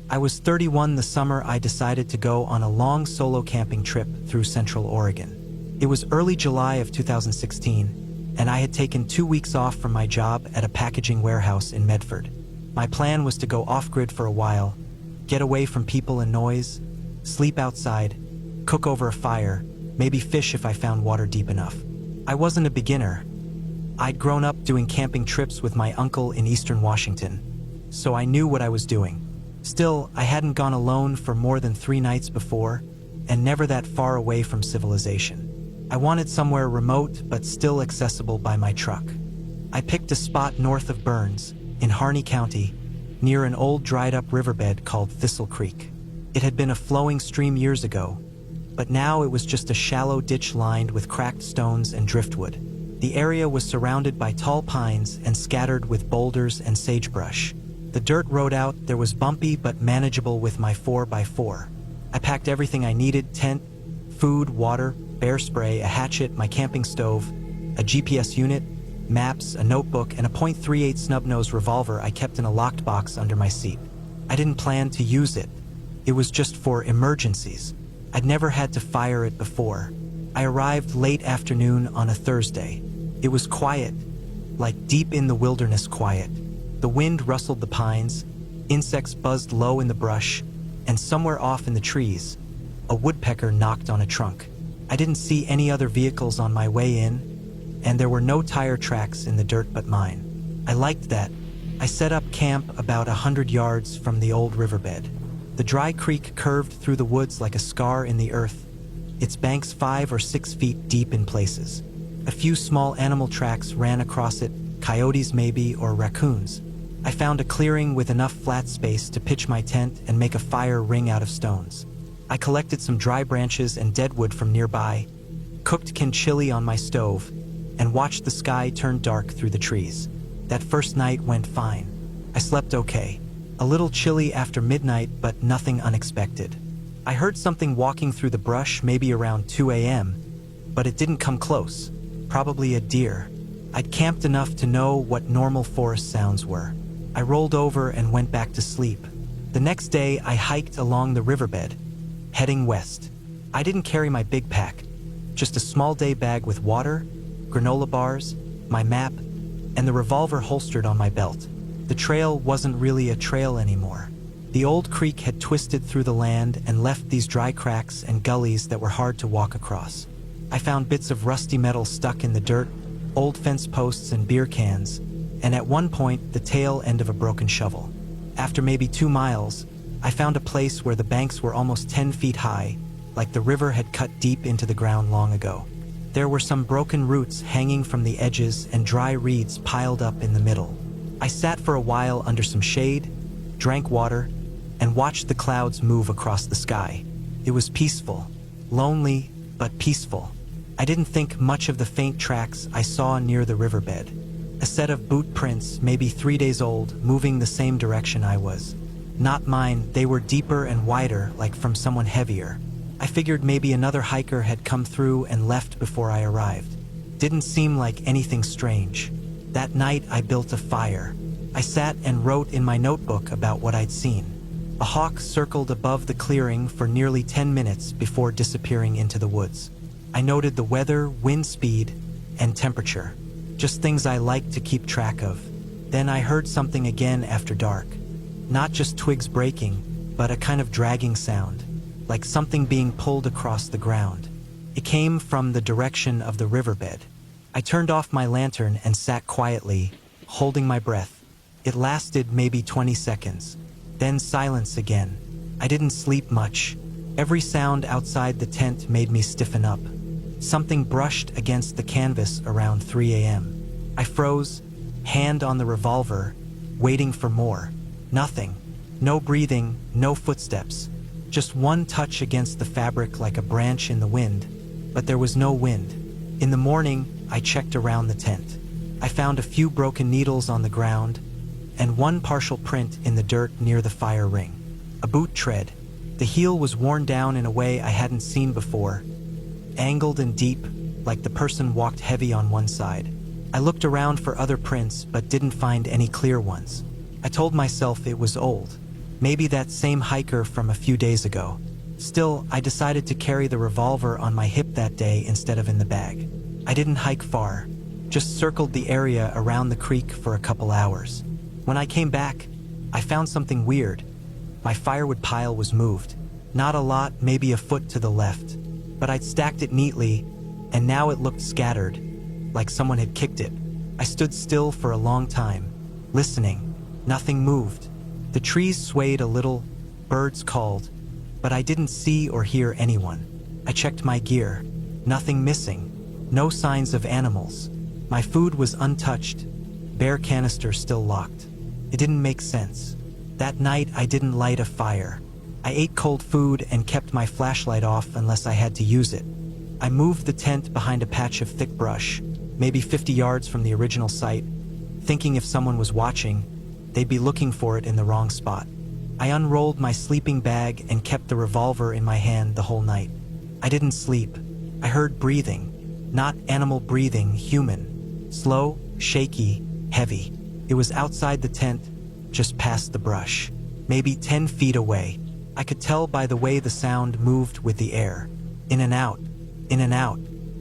I was 31 the summer I decided to go on a long solo camping trip through Central Oregon. It was early July of 2016, and I had taken 2 weeks off from my job at a packaging warehouse in Medford. My plan was to go off-grid for a while, get away from people and noise, sleep outside, cook over a fire, maybe fish if I found water deep enough. I wasn't a beginner. I'd grown up doing camping trips with my uncle in eastern Washington, so I knew what I was doing. Still, I hadn't gone alone for more than 3 nights before, and never that far away from civilization. I wanted somewhere remote but still accessible by my truck. I picked a spot north of Burns, in Harney County, near an old dried-up riverbed called Thistle Creek. It had been a flowing stream years ago, but now it was just a shallow ditch lined with cracked stones and driftwood. The area was surrounded by tall pines and scattered with boulders and sagebrush. The dirt road out there was bumpy but manageable with my 4x4. I packed everything I needed: tent, food, water, bear spray, a hatchet, my camping stove, a GPS unit, maps, a notebook, and a .38 snub-nose revolver I kept in a locked box under my seat. I didn't plan to use it. It was just for emergencies. I'd never had to fire it before. I arrived late afternoon on a Thursday. It was quiet, like deep in the wilderness quiet. The wind rustled the pines, insects buzzed low in the brush, and somewhere off in the trees, a woodpecker knocked on a trunk. I didn't see any other vehicles on my way in, and there were no tire tracks in the dirt but mine. I liked that. I set up camp about 100 yards from the old riverbed. The dry creek curved through the woods like a scar in the earth, its banks 5 or 6 feet deep in places. A few small animal tracks ran across it, coyotes maybe, or raccoons. I found a clearing with enough flat space to pitch my tent and make a fire ring out of stones. I collected some dry branches and deadwood from nearby, cooked chili on my stove, and watched the sky turn dark through the trees. That first night went fine. I slept okay. A little chilly after midnight, but nothing unexpected. I heard something walking through the brush maybe around 2 a.m., but it didn't come close. Probably a deer. I'd camped enough to know what normal forest sounds were. I rolled over and went back to sleep. The next day, I hiked along the riverbed, heading west. I didn't carry my big pack, just a small day bag with water, granola bars, my map, and the revolver holstered on my belt. The trail wasn't really a trail anymore. The old creek had twisted through the land and left these dry cracks and gullies that were hard to walk across. I found bits of rusty metal stuck in the dirt, old fence posts and beer cans, and at one point, the tail end of a broken shovel. After maybe 2 miles, I found a place where the banks were almost 10 feet high, like the river had cut deep into the ground long ago. There were some broken roots hanging from the edges and dry reeds piled up in the middle. I sat for a while under some shade, drank water, and watched the clouds move across the sky. It was peaceful, lonely, but peaceful. I didn't think much of the faint tracks I saw near the riverbed. A set of boot prints, maybe 3 days old, moving the same direction I was. Not mine, they were deeper and wider, like from someone heavier. I figured maybe another hiker had come through and left before I arrived. Didn't seem like anything strange. That night I built a fire. I sat and wrote in my notebook about what I'd seen. A hawk circled above the clearing for nearly 10 minutes before disappearing into the woods. I noted the weather, wind speed, and temperature. Just things I like to keep track of. Then I heard something again after dark. Not just twigs breaking, but a kind of dragging sound, like something being pulled across the ground. It came from the direction of the riverbed. I turned off my lantern and sat quietly, holding my breath. It lasted maybe 20 seconds. Then silence again. I didn't sleep much. Every sound outside the tent made me stiffen up. Something brushed against the canvas around 3 a.m. I froze, hand on the revolver, waiting for more. Nothing. No breathing, no footsteps. Just one touch against the fabric like a branch in the wind, but there was no wind. In the morning, I checked around the tent. I found a few broken needles on the ground, and one partial print in the dirt near the fire ring. A boot tread. The heel was worn down in a way I hadn't seen before, angled and deep, like the person walked heavy on one side. I looked around for other prints but didn't find any clear ones. I told myself it was old. Maybe that same hiker from a few days ago. Still, I decided to carry the revolver on my hip that day instead of in the bag. I didn't hike far, just circled the area around the creek for a couple hours. When I came back, I found something weird. My firewood pile was moved. Not a lot, maybe a foot to the left. But I'd stacked it neatly, and now it looked scattered, like someone had kicked it. I stood still for a long time, listening. Nothing moved. The trees swayed a little, birds called, but I didn't see or hear anyone. I checked my gear. Nothing missing. No signs of animals. My food was untouched. Bear canister still locked. It didn't make sense. That night I didn't light a fire. I ate cold food and kept my flashlight off unless I had to use it. I moved the tent behind a patch of thick brush, maybe 50 yards from the original site, thinking if someone was watching, they'd be looking for it in the wrong spot. I unrolled my sleeping bag and kept the revolver in my hand the whole night. I didn't sleep. I heard breathing. Not animal breathing, human. Slow, shaky, heavy. It was outside the tent, just past the brush. Maybe 10 feet away. I could tell by the way the sound moved with the air. In and out. In and out.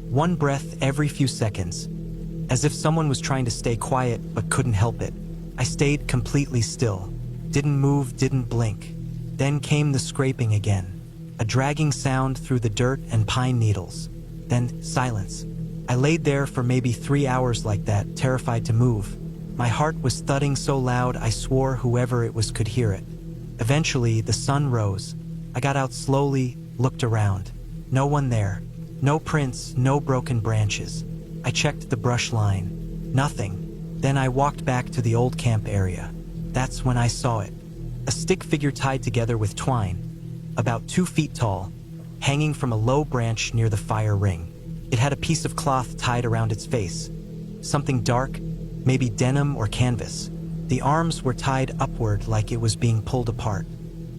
One breath every few seconds. As if someone was trying to stay quiet but couldn't help it. I stayed completely still. Didn't move, didn't blink. Then came the scraping again. A dragging sound through the dirt and pine needles. Then silence. I laid there for maybe 3 hours like that, terrified to move. My heart was thudding so loud I swore whoever it was could hear it. Eventually, the sun rose. I got out slowly, looked around. No one there. No prints, no broken branches. I checked the brush line. Nothing. Then I walked back to the old camp area. That's when I saw it. A stick figure tied together with twine, about 2 feet tall, hanging from a low branch near the fire ring. It had a piece of cloth tied around its face. Something dark, maybe denim or canvas. The arms were tied upward like it was being pulled apart.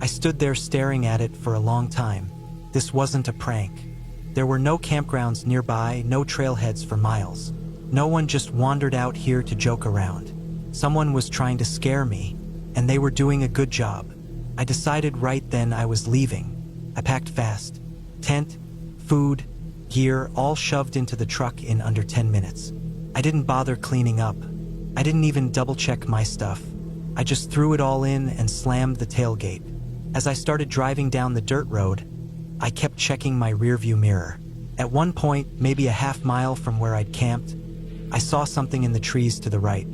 I stood there staring at it for a long time. This wasn't a prank. There were no campgrounds nearby, no trailheads for miles. No one just wandered out here to joke around. Someone was trying to scare me, and they were doing a good job. I decided right then I was leaving. I packed fast. Tent, food, gear, all shoved into the truck in under 10 minutes. I didn't bother cleaning up. I didn't even double-check my stuff. I just threw it all in and slammed the tailgate. As I started driving down the dirt road, I kept checking my rearview mirror. At one point, maybe a half mile from where I'd camped, I saw something in the trees to the right.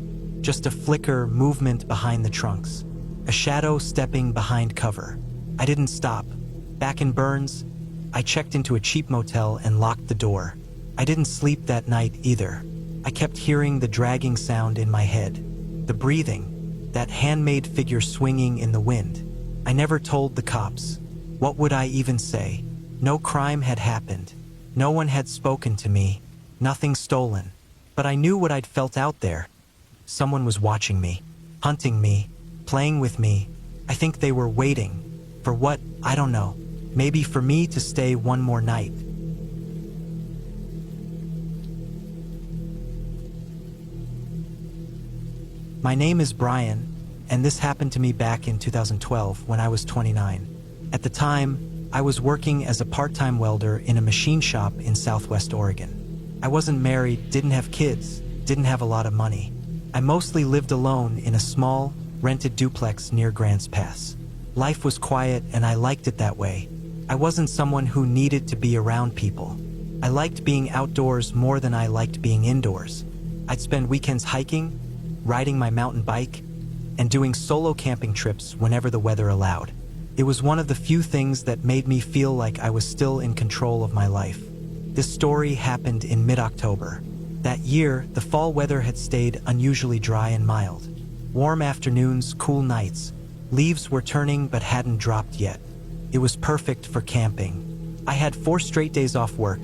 Just a flicker, movement behind the trunks. A shadow stepping behind cover. I didn't stop. Back in Burns, I checked into a cheap motel and locked the door. I didn't sleep that night either. I kept hearing the dragging sound in my head. The breathing, that handmade figure swinging in the wind. I never told the cops. What would I even say? No crime had happened. No one had spoken to me. Nothing stolen. But I knew what I'd felt out there. Someone was watching me, hunting me, playing with me. I think they were waiting. For what? I don't know. Maybe for me to stay one more night. My name is Brian, and this happened to me back in 2012 when I was 29. At the time, I was working as a part-time welder in a machine shop in Southwest Oregon. I wasn't married, didn't have kids, didn't have a lot of money. I mostly lived alone in a small, rented duplex near Grants Pass. Life was quiet and I liked it that way. I wasn't someone who needed to be around people. I liked being outdoors more than I liked being indoors. I'd spend weekends hiking, riding my mountain bike, and doing solo camping trips whenever the weather allowed. It was one of the few things that made me feel like I was still in control of my life. This story happened in mid-October. That year, the fall weather had stayed unusually dry and mild. Warm afternoons, cool nights. Leaves were turning but hadn't dropped yet. It was perfect for camping. I had 4 straight days off work,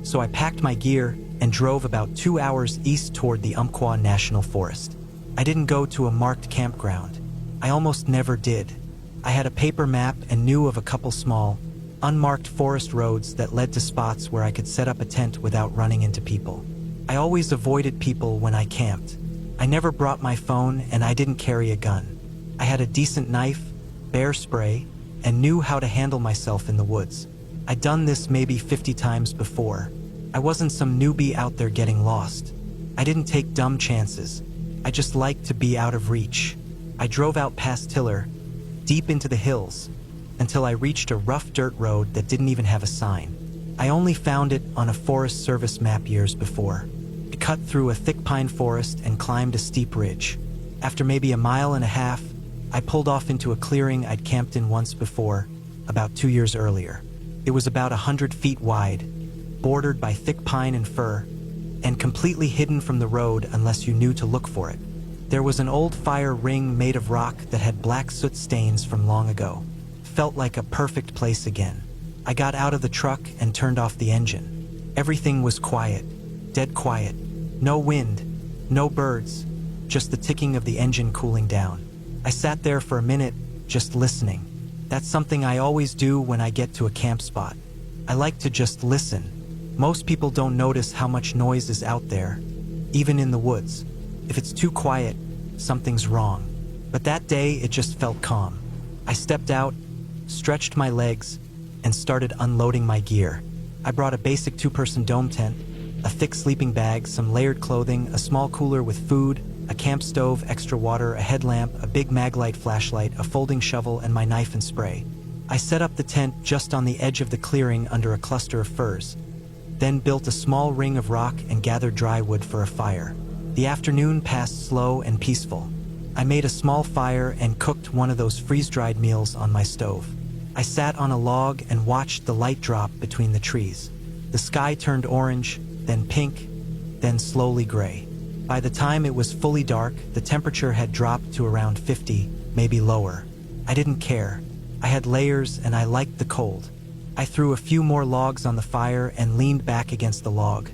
so I packed my gear and drove about 2 hours east toward the Umpqua National Forest. I didn't go to a marked campground. I almost never did. I had a paper map and knew of a couple small, unmarked forest roads that led to spots where I could set up a tent without running into people. I always avoided people when I camped. I never brought my phone and I didn't carry a gun. I had a decent knife, bear spray, and knew how to handle myself in the woods. I'd done this maybe 50 times before. I wasn't some newbie out there getting lost. I didn't take dumb chances. I just liked to be out of reach. I drove out past Tiller, deep into the hills, until I reached a rough dirt road that didn't even have a sign. I only found it on a Forest Service map years before. It cut through a thick pine forest and climbed a steep ridge. After maybe a mile and a half, I pulled off into a clearing I'd camped in once before, about 2 years earlier. It was about 100 feet wide, bordered by thick pine and fir, and completely hidden from the road unless you knew to look for it. There was an old fire ring made of rock that had black soot stains from long ago. Felt like a perfect place again. I got out of the truck and turned off the engine. Everything was quiet, dead quiet. No wind, no birds, just the ticking of the engine cooling down. I sat there for a minute, just listening. That's something I always do when I get to a camp spot. I like to just listen. Most people don't notice how much noise is out there, even in the woods. If it's too quiet, something's wrong. But that day, it just felt calm. I stepped out, stretched my legs, and started unloading my gear. I brought a basic 2-person dome tent, a thick sleeping bag, some layered clothing, a small cooler with food, a camp stove, extra water, a headlamp, a big maglite flashlight, a folding shovel, and my knife and spray. I set up the tent just on the edge of the clearing under a cluster of firs, then built a small ring of rock and gathered dry wood for a fire. The afternoon passed slow and peaceful. I made a small fire and cooked one of those freeze-dried meals on my stove. I sat on a log and watched the light drop between the trees. The sky turned orange, then pink, then slowly gray. By the time it was fully dark, the temperature had dropped to around 50, maybe lower. I didn't care. I had layers and I liked the cold. I threw a few more logs on the fire and leaned back against the log,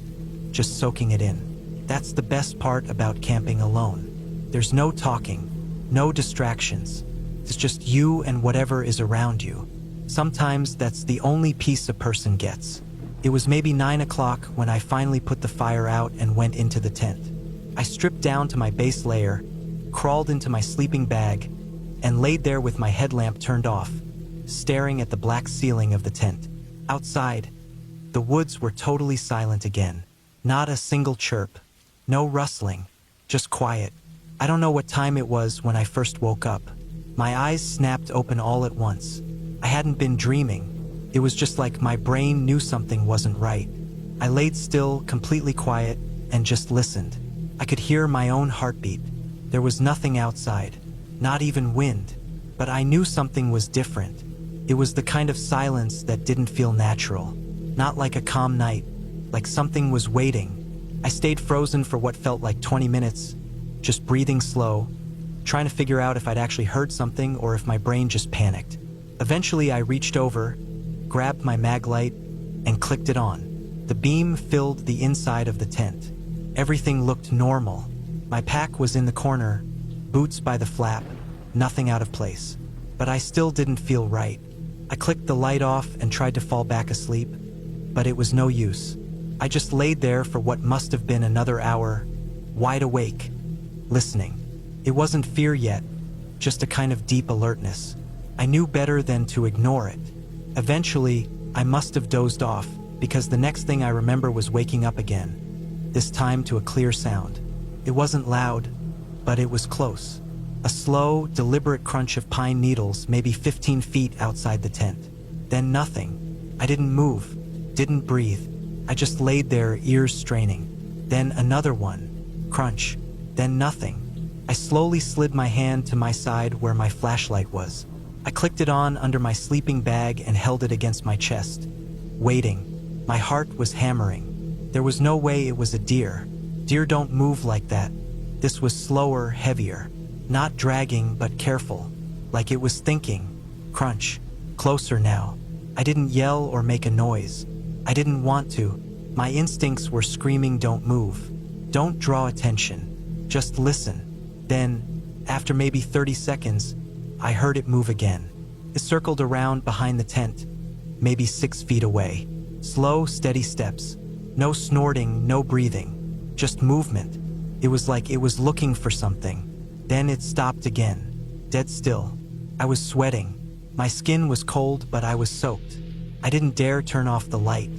just soaking it in. That's the best part about camping alone. There's no talking, no distractions. It's just you and whatever is around you. Sometimes that's the only peace a person gets. It was maybe 9 o'clock when I finally put the fire out and went into the tent. I stripped down to my base layer, crawled into my sleeping bag, and laid there with my headlamp turned off, staring at the black ceiling of the tent. Outside, the woods were totally silent again. Not a single chirp, no rustling, just quiet. I don't know what time it was when I first woke up. My eyes snapped open all at once. I hadn't been dreaming. It was just like my brain knew something wasn't right. I laid still, completely quiet, and just listened. I could hear my own heartbeat. There was nothing outside, not even wind, but I knew something was different. It was the kind of silence that didn't feel natural, not like a calm night, like something was waiting. I stayed frozen for what felt like 20 minutes, just breathing slow, trying to figure out if I'd actually heard something or if my brain just panicked. Eventually, I reached over, grabbed my maglite, and clicked it on. The beam filled the inside of the tent. Everything looked normal. My pack was in the corner, boots by the flap, nothing out of place. But I still didn't feel right. I clicked the light off and tried to fall back asleep, but it was no use. I just laid there for what must have been another hour, wide awake, listening. It wasn't fear yet, just a kind of deep alertness. I knew better than to ignore it. Eventually, I must have dozed off, because the next thing I remember was waking up again, this time to a clear sound. It wasn't loud, but it was close. A slow, deliberate crunch of pine needles, maybe 15 feet outside the tent. Then nothing. I didn't move, didn't breathe. I just laid there, ears straining. Then another one. Crunch. Then nothing. I slowly slid my hand to my side where my flashlight was. I clicked it on under my sleeping bag and held it against my chest. Waiting. My heart was hammering. There was no way it was a deer. Deer don't move like that. This was slower, heavier. Not dragging, but careful. Like it was thinking. Crunch. Closer now. I didn't yell or make a noise. I didn't want to. My instincts were screaming, don't move. Don't draw attention. Just listen. Then, after maybe 30 seconds, I heard it move again. It circled around behind the tent, maybe 6 feet away. Slow, steady steps. No snorting, no breathing. Just movement. It was like it was looking for something. Then it stopped again. Dead still. I was sweating. My skin was cold, but I was soaked. I didn't dare turn off the light.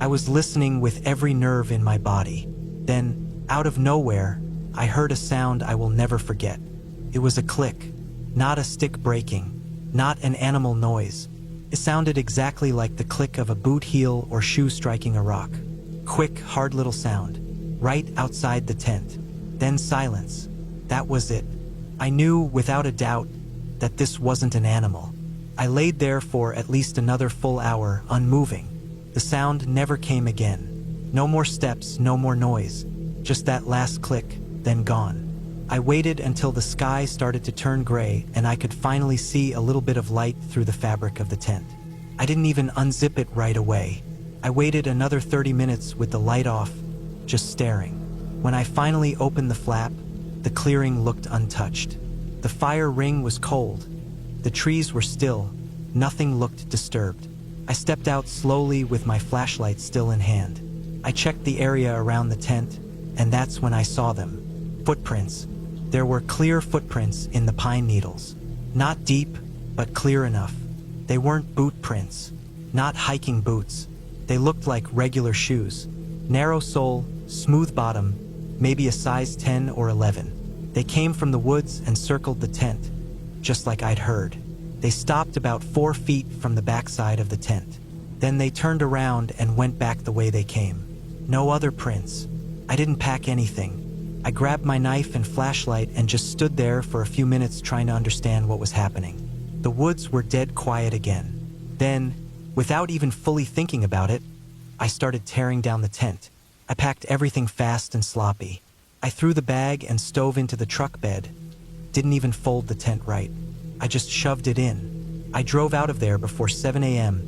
I was listening with every nerve in my body. Then, out of nowhere, I heard a sound I will never forget. It was a click, not a stick breaking, not an animal noise. It sounded exactly like the click of a boot heel or shoe striking a rock. Quick, hard little sound, right outside the tent. Then silence. That was it. I knew, without a doubt, that this wasn't an animal. I laid there for at least another full hour, unmoving. The sound never came again. No more steps, no more noise. Just that last click, then gone. I waited until the sky started to turn gray and I could finally see a little bit of light through the fabric of the tent. I didn't even unzip it right away. I waited another 30 minutes with the light off, just staring. When I finally opened the flap, the clearing looked untouched. The fire ring was cold. The trees were still. Nothing looked disturbed. I stepped out slowly with my flashlight still in hand. I checked the area around the tent, and that's when I saw them. Footprints. There were clear footprints in the pine needles. Not deep, but clear enough. They weren't boot prints. Not hiking boots. They looked like regular shoes. Narrow sole, smooth bottom, maybe a size 10 or 11. They came from the woods and circled the tent, just like I'd heard. They stopped about 4 feet from the backside of the tent. Then they turned around and went back the way they came. No other prints. I didn't pack anything. I grabbed my knife and flashlight and just stood there for a few minutes trying to understand what was happening. The woods were dead quiet again. Then, without even fully thinking about it, I started tearing down the tent. I packed everything fast and sloppy. I threw the bag and stove into the truck bed. Didn't even fold the tent right. I just shoved it in. I drove out of there before 7 a.m.,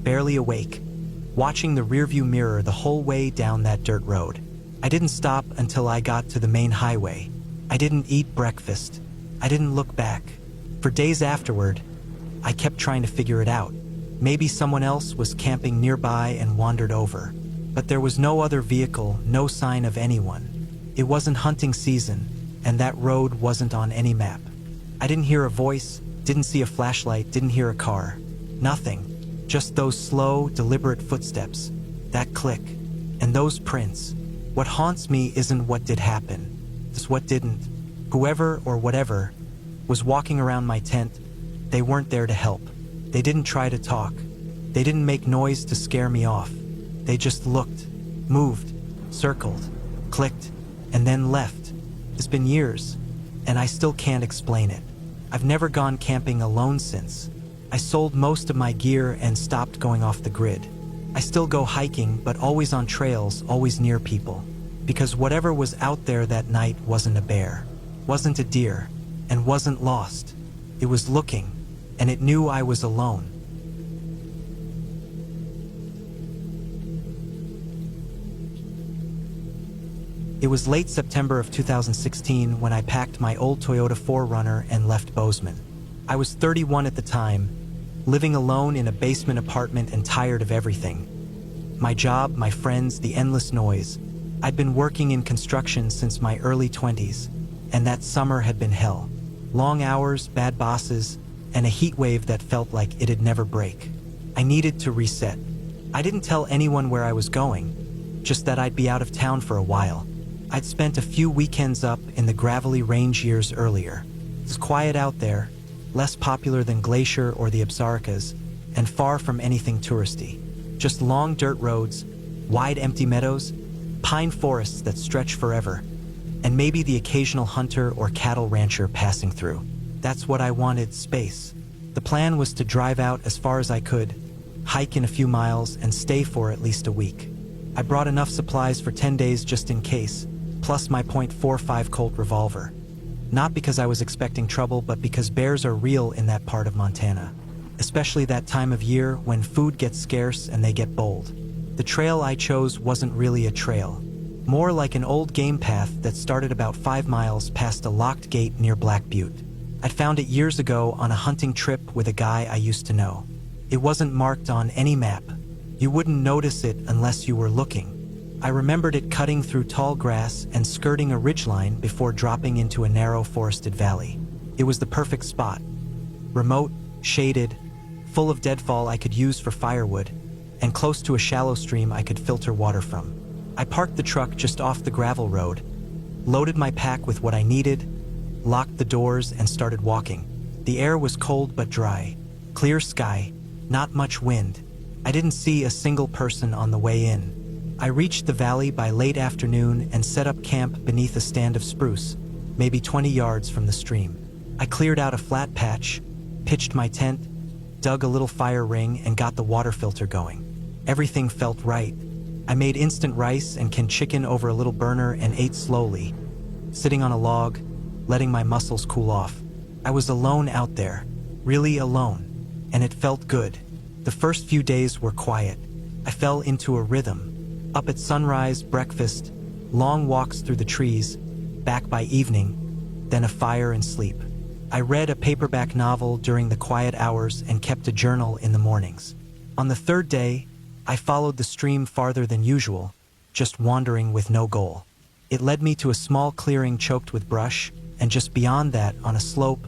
barely awake, watching the rearview mirror the whole way down that dirt road. I didn't stop until I got to the main highway. I didn't eat breakfast. I didn't look back. For days afterward, I kept trying to figure it out. Maybe someone else was camping nearby and wandered over. But there was no other vehicle, no sign of anyone. It wasn't hunting season, and that road wasn't on any map. I didn't hear a voice, didn't see a flashlight, didn't hear a car. Nothing. Just those slow, deliberate footsteps. That click. And those prints. What haunts me isn't what did happen. It's what didn't. Whoever or whatever was walking around my tent, they weren't there to help. They didn't try to talk. They didn't make noise to scare me off. They just looked, moved, circled, clicked, and then left. It's been years, and I still can't explain it. I've never gone camping alone since. I sold most of my gear and stopped going off the grid. I still go hiking, but always on trails, always near people. Because whatever was out there that night wasn't a bear, wasn't a deer, and wasn't lost. It was looking, and it knew I was alone. It was late September of 2016 when I packed my old Toyota 4Runner and left Bozeman. I was 31 at the time, living alone in a basement apartment and tired of everything. My job, my friends, the endless noise. I'd been working in construction since my early 20s, and that summer had been hell. Long hours, bad bosses, and a heat wave that felt like it'd never break. I needed to reset. I didn't tell anyone where I was going, just that I'd be out of town for a while. I'd spent a few weekends up in the gravelly range years earlier. It was quiet out there, less popular than Glacier or the Absarokas, and far from anything touristy. Just long dirt roads, wide empty meadows, pine forests that stretch forever, and maybe the occasional hunter or cattle rancher passing through. That's what I wanted, space. The plan was to drive out as far as I could, hike in a few miles, and stay for at least a week. I brought enough supplies for 10 days just in case, plus my .45 Colt revolver. Not because I was expecting trouble, but because bears are real in that part of Montana. Especially that time of year when food gets scarce and they get bold. The trail I chose wasn't really a trail. More like an old game path that started about 5 miles past a locked gate near Black Butte. I'd found it years ago on a hunting trip with a guy I used to know. It wasn't marked on any map. You wouldn't notice it unless you were looking. I remembered it cutting through tall grass and skirting a ridgeline before dropping into a narrow forested valley. It was the perfect spot. Remote, shaded, full of deadfall I could use for firewood, and close to a shallow stream I could filter water from. I parked the truck just off the gravel road, loaded my pack with what I needed, locked the doors, and started walking. The air was cold but dry. Clear sky, not much wind. I didn't see a single person on the way in. I reached the valley by late afternoon and set up camp beneath a stand of spruce, maybe 20 yards from the stream. I cleared out a flat patch, pitched my tent, dug a little fire ring, and got the water filter going. Everything felt right. I made instant rice and canned chicken over a little burner and ate slowly, sitting on a log, letting my muscles cool off. I was alone out there, really alone, and it felt good. The first few days were quiet. I fell into a rhythm. Up at sunrise, breakfast, long walks through the trees, back by evening, then a fire and sleep. I read a paperback novel during the quiet hours and kept a journal in the mornings. On the third day, I followed the stream farther than usual, just wandering with no goal. It led me to a small clearing choked with brush, and just beyond that, on a slope,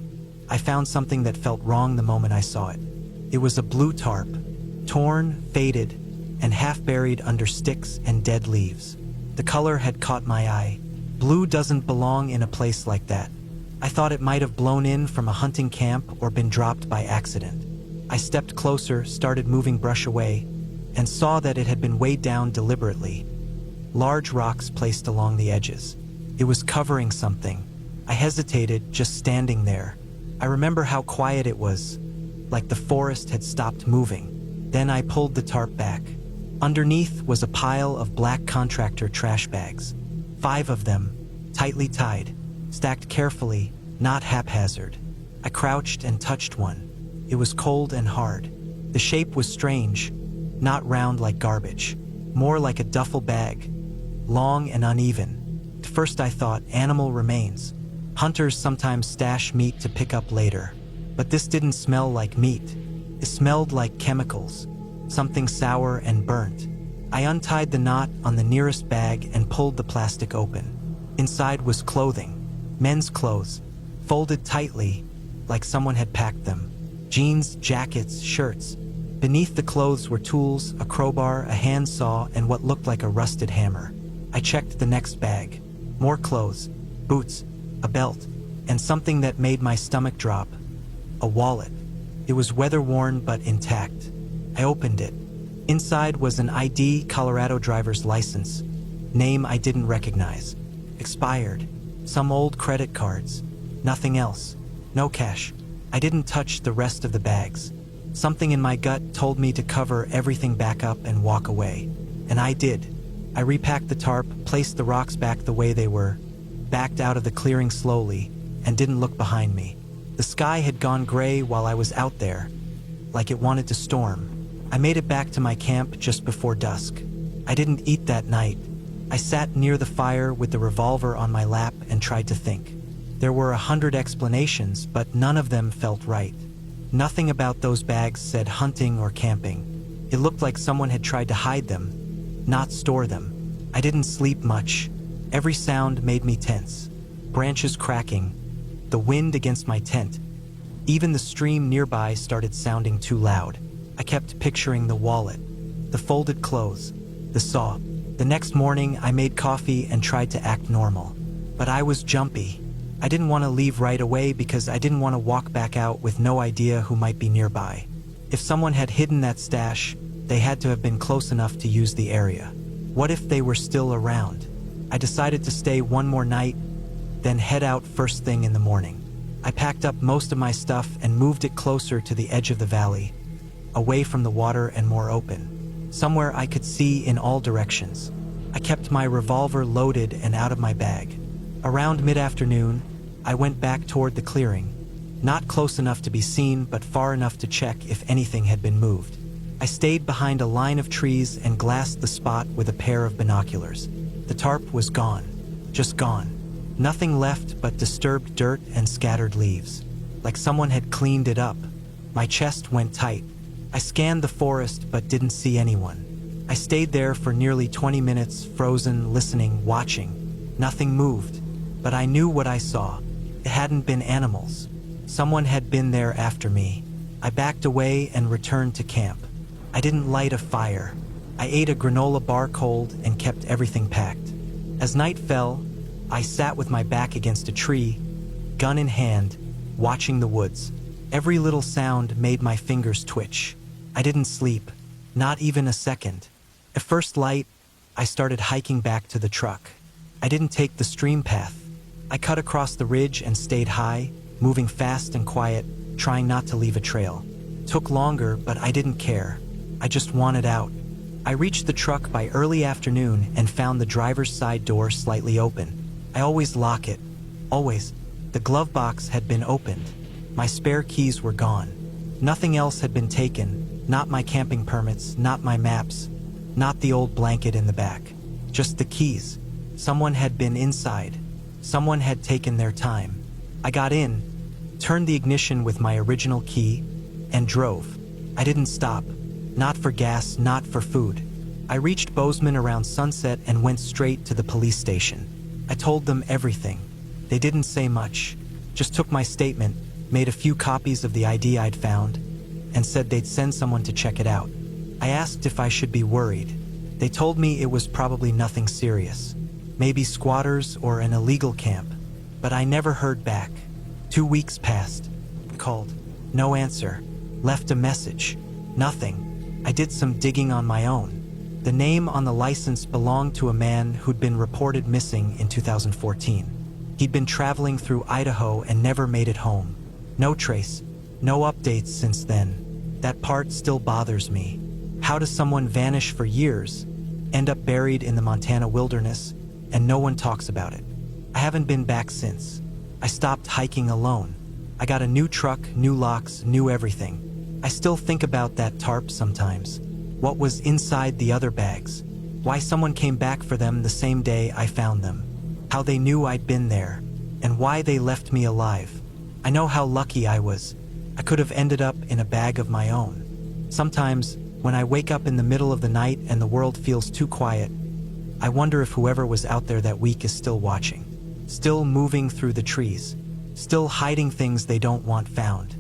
I found something that felt wrong the moment I saw it. It was a blue tarp, torn, faded, and half buried under sticks and dead leaves. The color had caught my eye. Blue doesn't belong in a place like that. I thought it might have blown in from a hunting camp or been dropped by accident. I stepped closer, started moving brush away, and saw that it had been weighed down deliberately. Large rocks placed along the edges. It was covering something. I hesitated, just standing there. I remember how quiet it was, like the forest had stopped moving. Then I pulled the tarp back. Underneath was a pile of black contractor trash bags. 5 of them, tightly tied, stacked carefully, not haphazard. I crouched and touched one. It was cold and hard. The shape was strange, not round like garbage, more like a duffel bag, long and uneven. At first I thought, animal remains. Hunters sometimes stash meat to pick up later. But this didn't smell like meat. It smelled like chemicals, something sour and burnt. I untied the knot on the nearest bag and pulled the plastic open. Inside was clothing, men's clothes, folded tightly, like someone had packed them. Jeans, jackets, shirts. Beneath the clothes were tools, a crowbar, a handsaw, and what looked like a rusted hammer. I checked the next bag. More clothes, boots, a belt, and something that made my stomach drop. A wallet. It was weather-worn but intact. I opened it. Inside was an ID, Colorado driver's license. Name I didn't recognize. Expired. Some old credit cards. Nothing else. No cash. I didn't touch the rest of the bags. Something in my gut told me to cover everything back up and walk away. And I did. I repacked the tarp, placed the rocks back the way they were, backed out of the clearing slowly, and didn't look behind me. The sky had gone gray while I was out there, like it wanted to storm. I made it back to my camp just before dusk. I didn't eat that night. I sat near the fire with the revolver on my lap and tried to think. There were 100 explanations, but none of them felt right. Nothing about those bags said hunting or camping. It looked like someone had tried to hide them, not store them. I didn't sleep much. Every sound made me tense. Branches cracking, the wind against my tent. Even the stream nearby started sounding too loud. I kept picturing the wallet, the folded clothes, the saw. The next morning, I made coffee and tried to act normal. But I was jumpy. I didn't want to leave right away because I didn't want to walk back out with no idea who might be nearby. If someone had hidden that stash, they had to have been close enough to use the area. What if they were still around? I decided to stay one more night, then head out first thing in the morning. I packed up most of my stuff and moved it closer to the edge of the valley, away from the water and more open, somewhere I could see in all directions. I kept my revolver loaded and out of my bag. Around mid-afternoon, I went back toward the clearing, not close enough to be seen but far enough to check if anything had been moved. I stayed behind a line of trees and glassed the spot with a pair of binoculars. The tarp was gone, just gone. Nothing left but disturbed dirt and scattered leaves, like someone had cleaned it up. My chest went tight. I scanned the forest but didn't see anyone. I stayed there for nearly 20 minutes, frozen, listening, watching. Nothing moved, but I knew what I saw. It hadn't been animals. Someone had been there after me. I backed away and returned to camp. I didn't light a fire. I ate a granola bar cold and kept everything packed. As night fell, I sat with my back against a tree, gun in hand, watching the woods. Every little sound made my fingers twitch. I didn't sleep, not even a second. At first light, I started hiking back to the truck. I didn't take the stream path. I cut across the ridge and stayed high, moving fast and quiet, trying not to leave a trail. Took longer, but I didn't care. I just wanted out. I reached the truck by early afternoon and found the driver's side door slightly open. I always lock it. Always. The glove box had been opened. My spare keys were gone. Nothing else had been taken, not my camping permits, not my maps, not the old blanket in the back. Just the keys. Someone had been inside. Someone had taken their time. I got in, turned the ignition with my original key, and drove. I didn't stop. Not for gas, not for food. I reached Bozeman around sunset and went straight to the police station. I told them everything. They didn't say much, just took my statement, made a few copies of the ID I'd found, and said they'd send someone to check it out. I asked if I should be worried. They told me it was probably nothing serious, maybe squatters or an illegal camp, but I never heard back. 2 weeks passed. Called. No answer. Left a message. Nothing. I did some digging on my own. The name on the license belonged to a man who'd been reported missing in 2014. He'd been traveling through Idaho and never made it home. No trace, no updates since then. That part still bothers me. How does someone vanish for years, end up buried in the Montana wilderness, and no one talks about it? I haven't been back since. I stopped hiking alone. I got a new truck, new locks, new everything. I still think about that tarp sometimes. What was inside the other bags? Why someone came back for them the same day I found them? How they knew I'd been there, and why they left me alive. I know how lucky I was. I could have ended up in a bag of my own. Sometimes, when I wake up in the middle of the night and the world feels too quiet, I wonder if whoever was out there that week is still watching, still moving through the trees, still hiding things they don't want found.